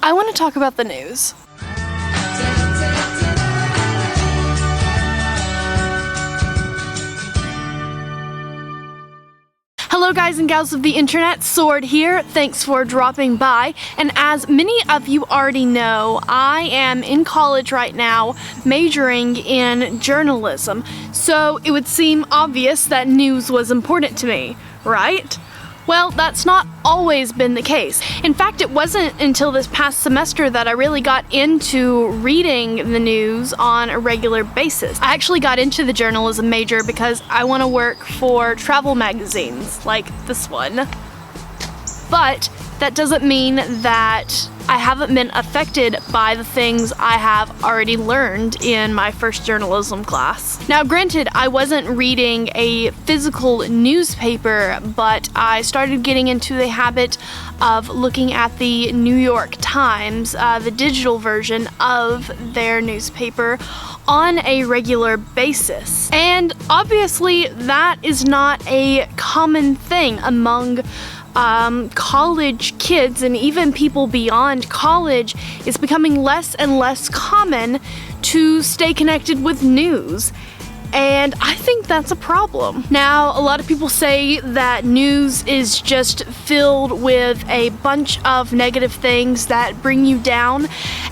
I want to talk about the news. Hello guys and gals of the internet, Sword here. Thanks for dropping by. And as many of you already know, I am in college right now majoring in journalism. So it would seem obvious that news was important to me, right? Well, that's not always been the case. In fact, it wasn't until this past semester that I really got into reading the news on a regular basis. I actually got into the journalism major because I want to work for travel magazines like this one. But that doesn't mean that I haven't been affected by the things I have already learned in my first journalism class. Now, granted, I wasn't reading a physical newspaper, but I started getting into the habit of looking at the New York Times, the digital version of their newspaper, on a regular basis. And obviously, that is not a common thing among college kids, and even people beyond college. It's becoming less and less common to stay connected with news. And I think that's a problem. Now, a lot of people say that news is just filled with a bunch of negative things that bring you down.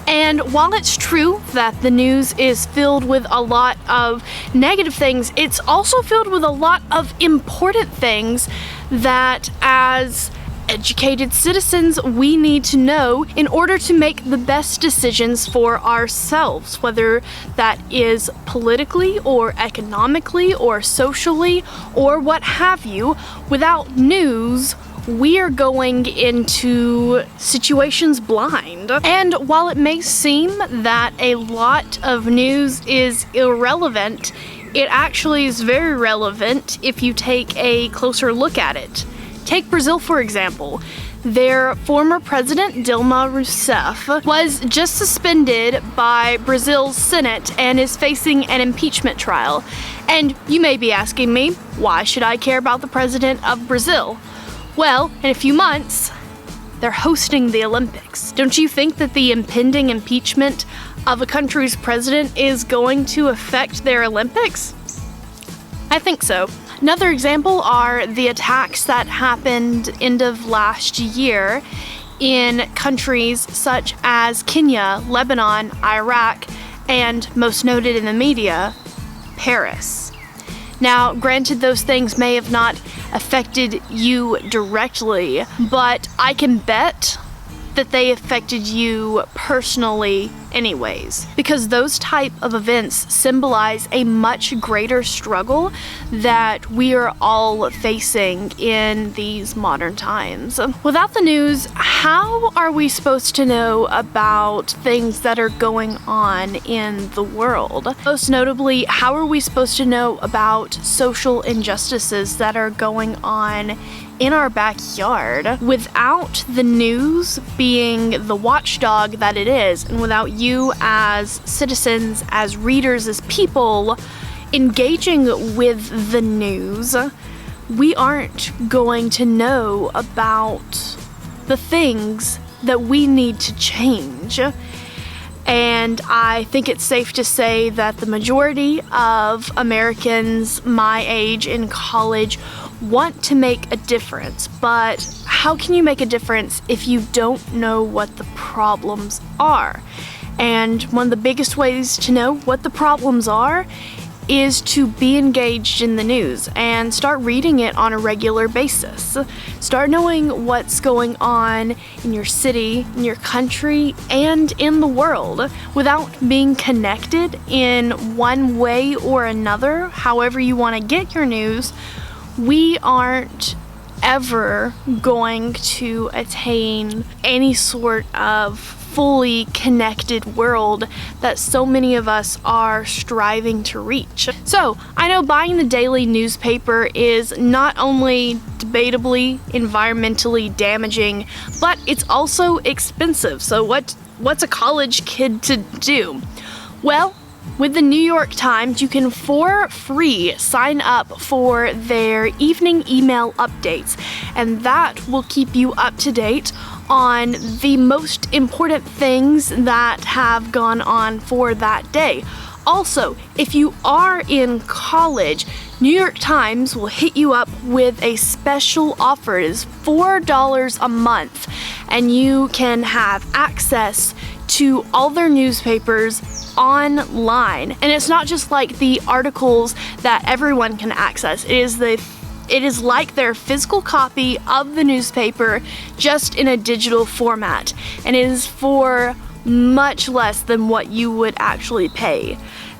And while it's true that the news is filled with a lot of negative things, it's also filled with a lot of important things that as educated citizens we need to know in order to make the best decisions for ourselves, whether that is politically or economically or socially or what have you. Without news, we are going into situations blind. And while it may seem that a lot of news is irrelevant, it actually is very relevant if you take a closer look at it. Take Brazil, for example. Their former president, Dilma Rousseff, was just suspended by Brazil's Senate and is facing an impeachment trial. And you may be asking me, why should I care about the president of Brazil? Well, in a few months, they're hosting the Olympics. Don't you think that the impending impeachment of a country's president is going to affect their Olympics? I think so. Another example are the attacks that happened end of last year in countries such as Kenya, Lebanon, Iraq, and most noted in the media, Paris. Now, granted, those things may have not affected you directly, but I can bet that they affected you personally anyways, because those type of events symbolize a much greater struggle that we are all facing in these modern times. Without the news, how are we supposed to know about things that are going on in the world? Most notably, how are we supposed to know about social injustices that are going on in our backyard? Without the news being the watchdog that it is, and without you as citizens, as readers, as people engaging with the news, we aren't going to know about the things that we need to change. And I think it's safe to say that the majority of Americans my age in college want to make a difference, but how can you make a difference if you don't know what the problems are? And one of the biggest ways to know what the problems are is to be engaged in the news and start reading it on a regular basis. Start knowing what's going on in your city, in your country, and in the world. Without being connected in one way or another, however you want to get your news, we aren't ever going to attain any sort of fully connected world that so many of us are striving to reach. So, I know buying the daily newspaper is not only debatably environmentally damaging, but it's also expensive. So what's a college kid to do? Well, with the New York Times, you can for free sign up for their evening email updates, and that will keep you up to date on the most important things that have gone on for that day. Also, if you are in college, New York Times will hit you up with a special offer. It is $4 a month, and you can have access to all their newspapers online. And it's not just like the articles that everyone can access. It is like their physical copy of the newspaper, just in a digital format, and it is for much less than what you would actually pay.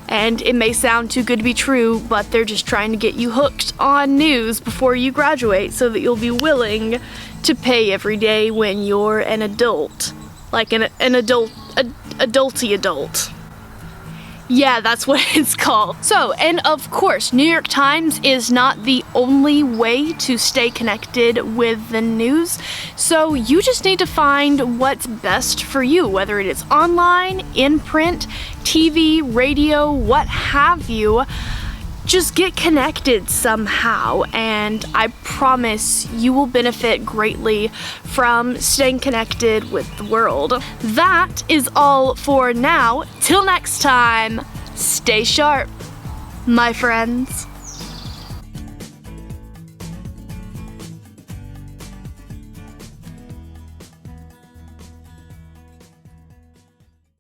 And it may sound too good to be true, but they're just trying to get you hooked on news before you graduate so that you'll be willing to pay every day when you're an adult. Like an adulty adult. Yeah, that's what it's called. So, and of course, New York Times is not the only way to stay connected with the news. So you just need to find what's best for you, whether it is online, in print, TV, radio, what have you. Just get connected somehow, and I promise you will benefit greatly from staying connected with the world. That is all for now. Till next time, stay sharp, my friends.